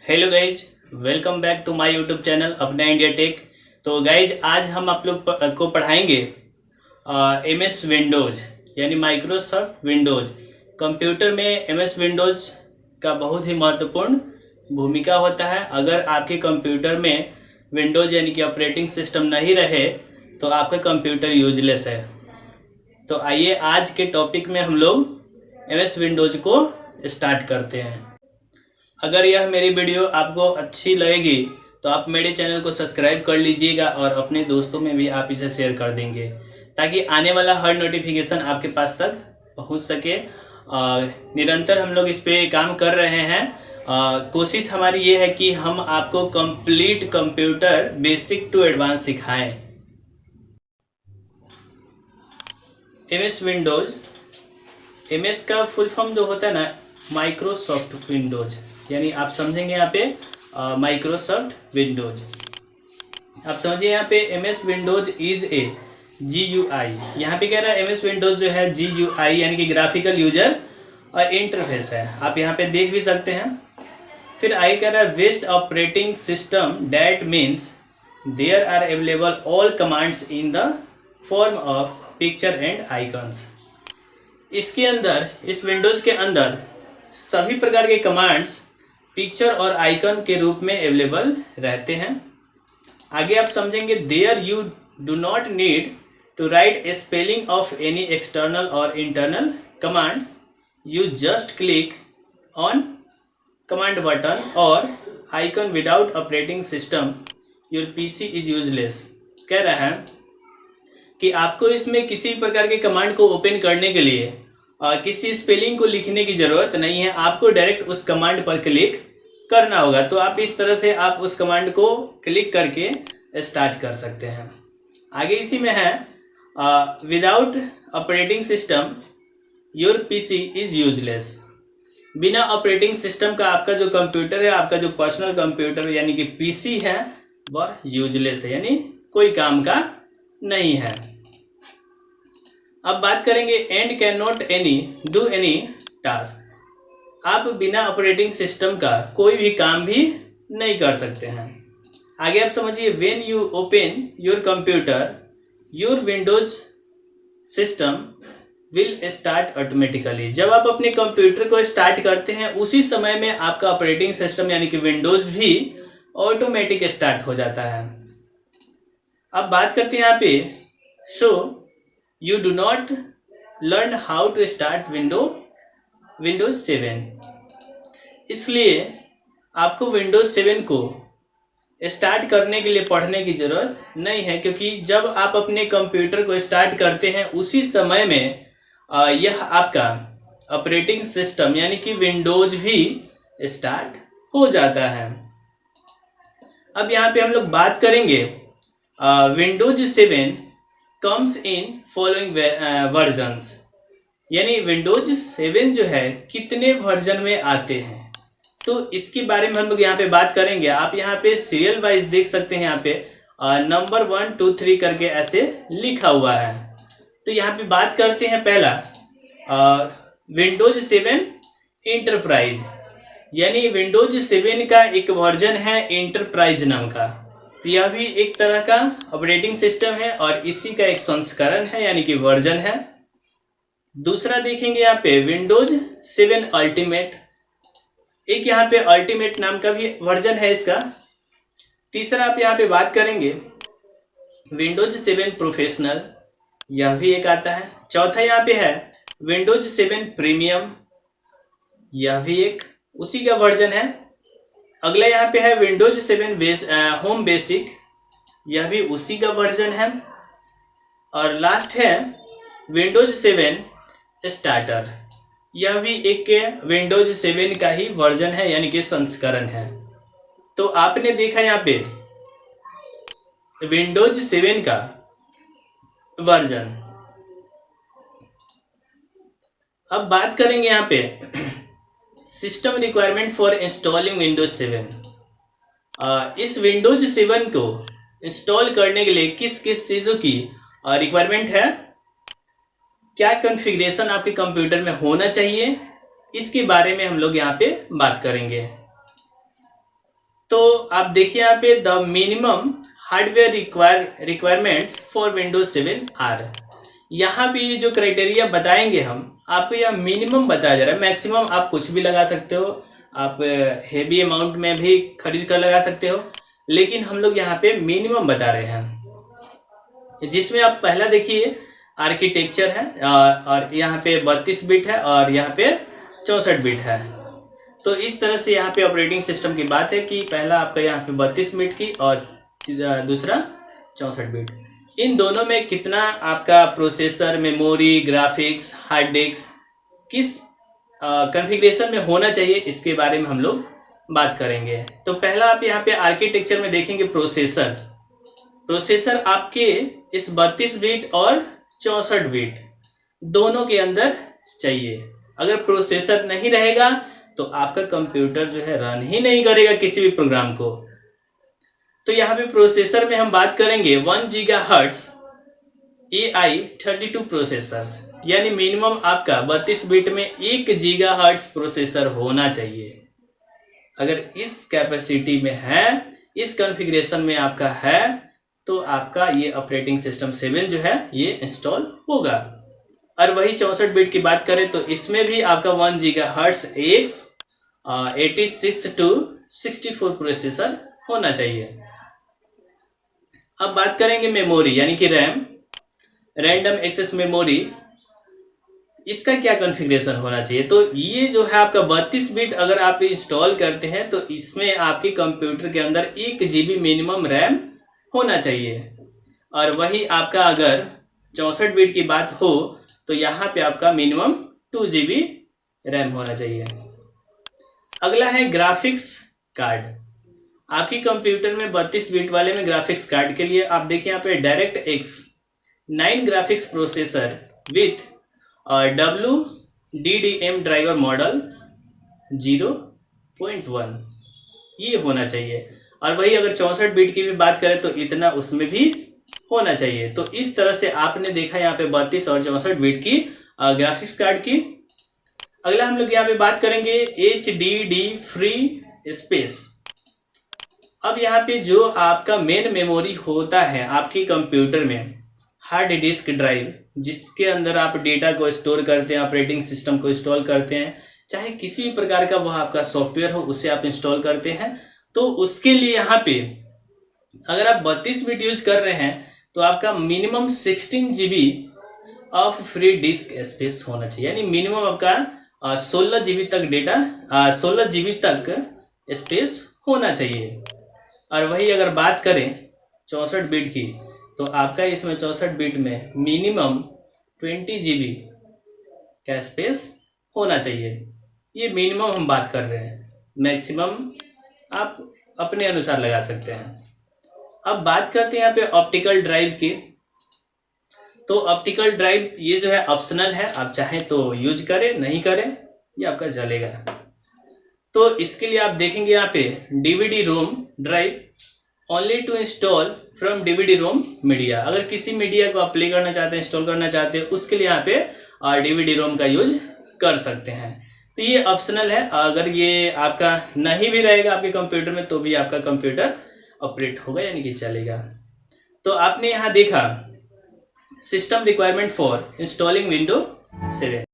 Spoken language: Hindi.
Hello guys, welcome back to my YouTube channel अपना इंडिया टेक। तो गाइज आज हम आप लोग को पढ़ाएंगे एमएस विंडोज़ यानी माइक्रोसॉफ्ट विंडोज़। कंप्यूटर में एमएस विंडोज़ का बहुत ही महत्वपूर्ण भूमिका होता है। अगर आपके कंप्यूटर में विंडोज़ यानी कि ऑपरेटिंग सिस्टम नहीं रहे तो आपका कंप्यूटर यूजलेस है। तो आइए आज के टॉपिक में हम लोग एमएस विंडोज़ को स्टार्ट करते हैं। अगर यह मेरी वीडियो आपको अच्छी लगेगी तो आप मेरे चैनल को सब्सक्राइब कर लीजिएगा और अपने दोस्तों में भी आप इसे शेयर कर देंगे ताकि आने वाला हर नोटिफिकेशन आपके पास तक पहुंच सके। निरंतर हम लोग इस पे काम कर रहे हैं। कोशिश हमारी ये है कि हम आपको complete computer basic to advance सिखाएं। एमएस विंडोज़, एमएस का फुल फॉर्म जो होता है ना माइक्रोसॉफ्ट विंडोज़, यानी आप समझेंगे यहाँ पे माइक्रोसॉफ्ट विंडोज़। आप समझिए यहाँ पे MS Windows is a GUI। यहाँ पे कह रहा है एमएस विंडोज़ जो है GUI यानी कि ग्राफिकल यूजर और इंटरफेस है। आप यहाँ पे देख भी सकते हैं। फिर आगे कह रहा है best operating system that means there are available all commands in the form of picture and icons. इसके अंदर, इस विंडोज़ के अंदर सभी प्रकार के कमांड्स पिक्चर और आइकन के रूप में अवेलेबल रहते हैं। आगे आप समझेंगे there you do not need to write a spelling of any external और internal command. You just click on command button और icon without operating system your PC is useless. कह रहा है कि आपको इसमें किसी प्रकार के कमांड को ओपन करने के लिए किसी स्पेलिंग को लिखने की ज़रूरत नहीं है। आपको डायरेक्ट उस कमांड पर क्लिक करना होगा। तो आप इस तरह से आप उस कमांड को क्लिक करके स्टार्ट कर सकते हैं। आगे इसी में है without operating system your PC is useless. बिना ऑपरेटिंग सिस्टम का आपका जो कंप्यूटर है, आपका जो पर्सनल कंप्यूटर यानी कि पीसी है, वह यूजलेस है, यानी कोई काम का नहीं है। अब बात करेंगे and can not any do any task. आप बिना ऑपरेटिंग सिस्टम का कोई भी काम भी नहीं कर सकते हैं। आगे आप समझिए when you open your computer your Windows system will start automatically. जब आप अपने कंप्यूटर को स्टार्ट करते हैं उसी समय में आपका ऑपरेटिंग सिस्टम यानी कि विंडोज भी ऑटोमेटिक स्टार्ट हो जाता है। अब बात करते हैं यहाँ पे so you do not learn how to start Windows 7। इसलिए आपको विंडोज 7 को स्टार्ट करने के लिए पढ़ने की ज़रूरत नहीं है, क्योंकि जब आप अपने कंप्यूटर को स्टार्ट करते हैं उसी समय में यह आपका ऑपरेटिंग सिस्टम यानी कि विंडोज भी स्टार्ट हो जाता है। अब यहाँ पे हम लोग बात करेंगे Windows 7 comes in following versions, यानी विंडोज 7 जो है कितने वर्जन में आते हैं, तो इसके बारे में हम लोग यहाँ पे बात करेंगे। आप यहाँ पे सीरियल वाइज देख सकते हैं, यहाँ पे नंबर 1 2 3 करके ऐसे लिखा हुआ है। तो यहाँ पे बात करते हैं पहला विंडोज 7 इंटरप्राइज, यानी विंडोज 7 का एक वर्जन है इंटरप्राइज नाम का। तो यह भी एक तरह का ऑपरेटिंग सिस्टम है और इसी का एक संस्करण है यानी कि वर्जन है। दूसरा देखेंगे यहाँ पे विंडोज 7 अल्टीमेट, एक यहाँ पे अल्टीमेट नाम का भी वर्जन है इसका। तीसरा आप यहाँ पे बात करेंगे विंडोज 7 प्रोफेशनल, यह भी एक आता है। चौथा यहाँ पे है विंडोज 7 प्रीमियम, यह भी एक उसी का वर्जन है। अगला यहाँ पे है विंडोज 7 होम बेसिक, यह भी उसी का वर्जन है। और लास्ट है विंडोज 7 स्टार्टर, यह भी एक विंडोज 7 का ही वर्जन है यानी कि संस्करण है। तो आपने देखा यहाँ पे विंडोज 7 का वर्जन। अब बात करेंगे यहाँ पे system requirement for installing Windows 7। इस विंडोज 7 को इंस्टॉल करने के लिए किस किस चीज़ों की रिक्वायरमेंट है, क्या कॉन्फ़िगरेशन आपके कंप्यूटर में होना चाहिए, इसके बारे में हम लोग यहाँ पे बात करेंगे। तो आप देखिए यहाँ पे the minimum hardware requirements for Windows 7 are. यहाँ पे ये जो क्राइटेरिया बताएंगे हम आपको, यह मिनिमम बताया जा रहा है। मैक्सिमम आप कुछ भी लगा सकते हो, आप हेवी अमाउंट में भी खरीद कर लगा सकते हो, लेकिन हम लोग यहाँ पे मिनिमम बता रहे हैं। जिसमें आप पहला देखिए आर्किटेक्चर है, और यहाँ पे 32 बिट है और यहाँ पे 64 बिट है। तो इस तरह से यहाँ पे ऑपरेटिंग सिस्टम की बात है कि पहला आपका यहाँ पे 32 बिट की और दूसरा 64 बिट। इन दोनों में कितना आपका processor, memory, graphics, hard disk किस कॉन्फ़िगरेशन में होना चाहिए, इसके बारे में हम लोग बात करेंगे। तो पहला आप यहाँ पे आर्किटेक्चर में देखेंगे प्रोसेसर आपके इस 32 बिट और 64 बिट दोनों के अंदर चाहिए। अगर प्रोसेसर नहीं रहेगा तो आपका कंप्यूटर जो है रन ही नहीं करेगा किसी भी प्रोग्राम को। तो यहाँ पे प्रोसेसर में हम बात करेंगे 1 गीगाहर्ट्ज़ AI32 प्रोसेसर्स, यानी मिनिमम आपका 32 बिट में 1 गीगाहर्ट्ज़ प्रोसेसर होना चाहिए। अगर इस कैपेसिटी में है, इस कॉन्फ़िगरेशन में आपका है, तो आपका ये ऑपरेटिंग सिस्टम 7 जो है ये इंस्टॉल होगा। और वही 64 बिट की बात करें तो इसमें भी आपका 1 गीगाहर्ट्ज़ x86 to 64 प्रोसेसर होना चाहिए। अब बात करेंगे मेमोरी यानी कि रैंडम एक्सेस मेमोरी, इसका क्या कॉन्फ़िगरेशन होना चाहिए। तो ये जो है आपका 32 बिट अगर आप इंस्टॉल करते हैं तो इसमें आपके कंप्यूटर के अंदर 1 GB मिनिमम रैम होना चाहिए। और वही आपका अगर 64 बिट की बात हो तो यहाँ पे आपका मिनिमम 2 GB रैम होना चाहिए। अगला है ग्राफिक्स कार्ड। आपकी कंप्यूटर में 32 बिट वाले में ग्राफिक्स कार्ड के लिए आप देखिए यहाँ पे direct x 9 graphics processor with WDDM driver model 0.1 ये होना चाहिए। और वही अगर 64 बिट की भी बात करें तो इतना उसमें भी होना चाहिए। तो इस तरह से आपने देखा यहाँ पे 32 और 64 बिट की ग्राफिक्स कार्ड की। अगला हम लोग यहाँ पे बात करेंगे HDD फ्री स्पेस। अब यहाँ पे जो आपका मेन मेमोरी होता है आपकी कंप्यूटर में, हार्ड डिस्क ड्राइव, जिसके अंदर आप डेटा को स्टोर करते हैं, ऑपरेटिंग सिस्टम को इंस्टॉल करते हैं, चाहे किसी भी प्रकार का वह आपका सॉफ्टवेयर हो उसे आप इंस्टॉल करते हैं। तो उसके लिए यहाँ पे अगर आप 32 बिट यूज कर रहे हैं तो आपका minimum 16 GB of free disc space होना चाहिए, यानी मिनिमम आपका 16 GB तक डेटा 16 GB तक स्पेस होना चाहिए। और वही अगर बात करें 64 बिट की तो आपका इसमें 64 बिट में मिनिमम 20 GB का स्पेस होना चाहिए। ये मिनिमम हम बात कर रहे हैं, मैक्सिमम आप अपने अनुसार लगा सकते हैं। अब बात करते हैं यहाँ पे ऑप्टिकल ड्राइव की। तो ऑप्टिकल ड्राइव ये जो है ऑप्शनल है, आप चाहें तो यूज करें, नहीं करें ये आपका चलेगा। तो इसके लिए आप देखेंगे यहाँ पे DVD ROM drive only to install from DVD ROM media. अगर किसी मीडिया को आप प्ले करना चाहते हैं, इंस्टॉल करना चाहते हैं, उसके लिए यहाँ पे DVD रोम का यूज कर सकते हैं। तो ये ऑप्शनल है, अगर ये आपका नहीं भी रहेगा आपके कंप्यूटर में तो भी आपका कंप्यूटर ऑपरेट होगा यानी कि चलेगा। तो आपने यहाँ देखा system requirement for installing window 7।